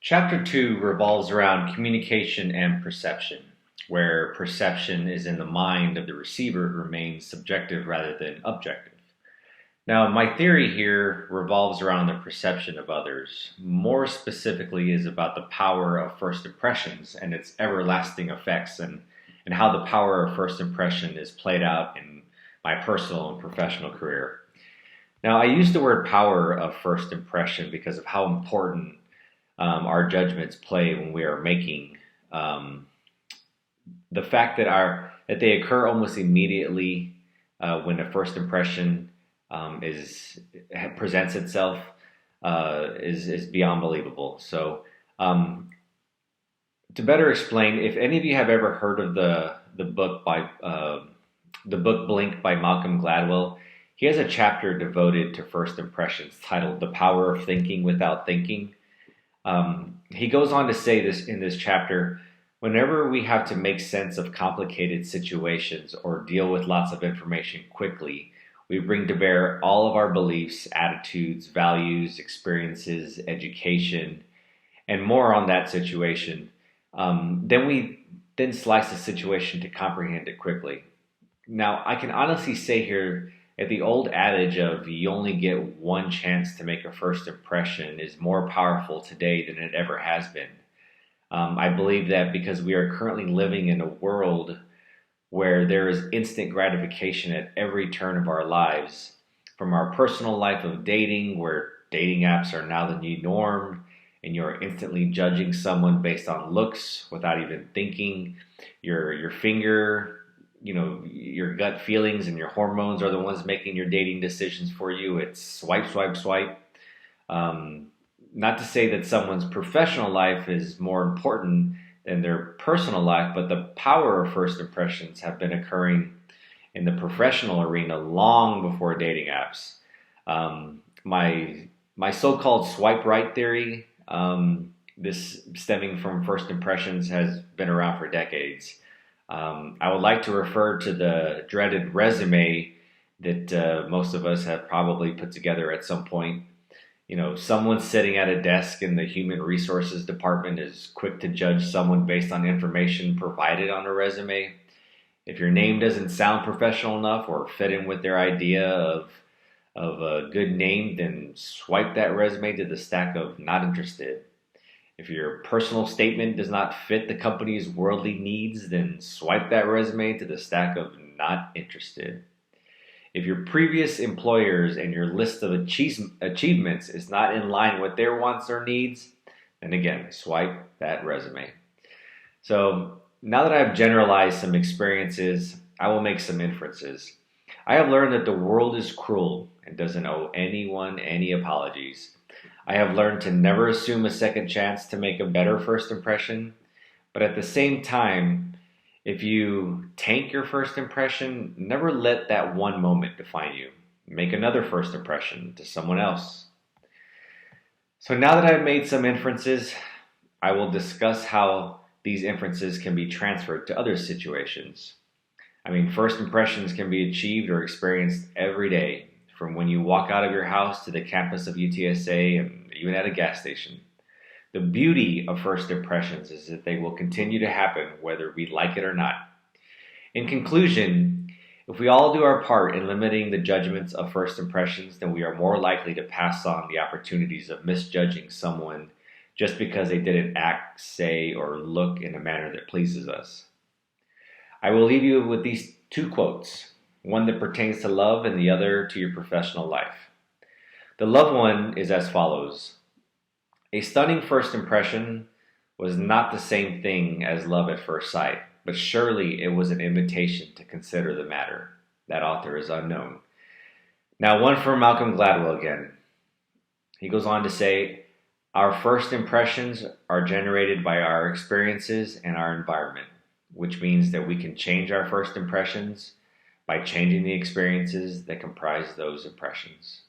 Chapter 2 revolves around communication and perception, where perception is in the mind of the receiver remains subjective rather than objective. Now, my theory here revolves around the perception of others. More specifically, is about the power of first impressions and its everlasting effects, and how the power of first impression is played out in my personal and professional career. Now, I use the word power of first impression because of how important our judgments play when we are making um, the fact that they occur almost immediately when a first impression is presents itself is beyond believable. So, to better explain, if any of you have ever heard of the book Blink by Malcolm Gladwell, he has a chapter devoted to first impressions titled "The Power of Thinking Without Thinking." He goes on to say this in this chapter. Whenever we have to make sense of complicated situations or deal with lots of information quickly, we bring to bear all of our beliefs, attitudes, values, experiences, education, and more on that situation. Then we then slice the situation to comprehend it quickly. Now, I can honestly say here that the old adage of you only get one chance to make a first impression is more powerful today than it ever has been. I believe that because we are currently living in a world where there is instant gratification at every turn of our lives, from our personal life of dating, where dating apps are now the new norm, and you're instantly judging someone based on looks without even thinking. Your finger, your gut feelings and your hormones are the ones making your dating decisions for you. It's swipe, swipe, swipe. Um, Not to say that someone's professional life is more important than their personal life, but the power of first impressions have been occurring in the professional arena long before dating apps. My so-called swipe right theory, this stemming from first impressions, has been around for decades. I would like to refer to the dreaded resume that most of us have probably put together at some point. Someone sitting at a desk in the human resources department is quick to judge someone based on information provided on a resume. If your name doesn't sound professional enough or fit in with their idea of a good name, then swipe that resume to the stack of not interested. If your personal statement does not fit the company's worldly needs, then swipe that resume to the stack of not interested. If your previous employers and your list of achievements is not in line with their wants or needs, then again, swipe that resume. So now that I've generalized some experiences, I will make some inferences. I have learned that the world is cruel and doesn't owe anyone any apologies. I have learned to never assume a second chance to make a better first impression, but at the same time, if you tank your first impression, never let that one moment define you. Make another first impression to someone else. So now that I've made some inferences, I will discuss how these inferences can be transferred to other situations. First impressions can be achieved or experienced every day, from when you walk out of your house to the campus of UTSA and even at a gas station. The beauty of first impressions is that they will continue to happen whether we like it or not. In conclusion, if we all do our part in limiting the judgments of first impressions, then we are more likely to pass on the opportunities of misjudging someone just because they didn't act, say, or look in a manner that pleases us. I will leave you with these two quotes, one that pertains to love and the other to your professional life. The love one is as follows. A stunning first impression was not the same thing as love at first sight, but surely it was an invitation to consider the matter. That author is unknown. Now, one from Malcolm Gladwell again. He goes on to say, our first impressions are generated by our experiences and our environment, which means that we can change our first impressions by changing the experiences that comprise those impressions.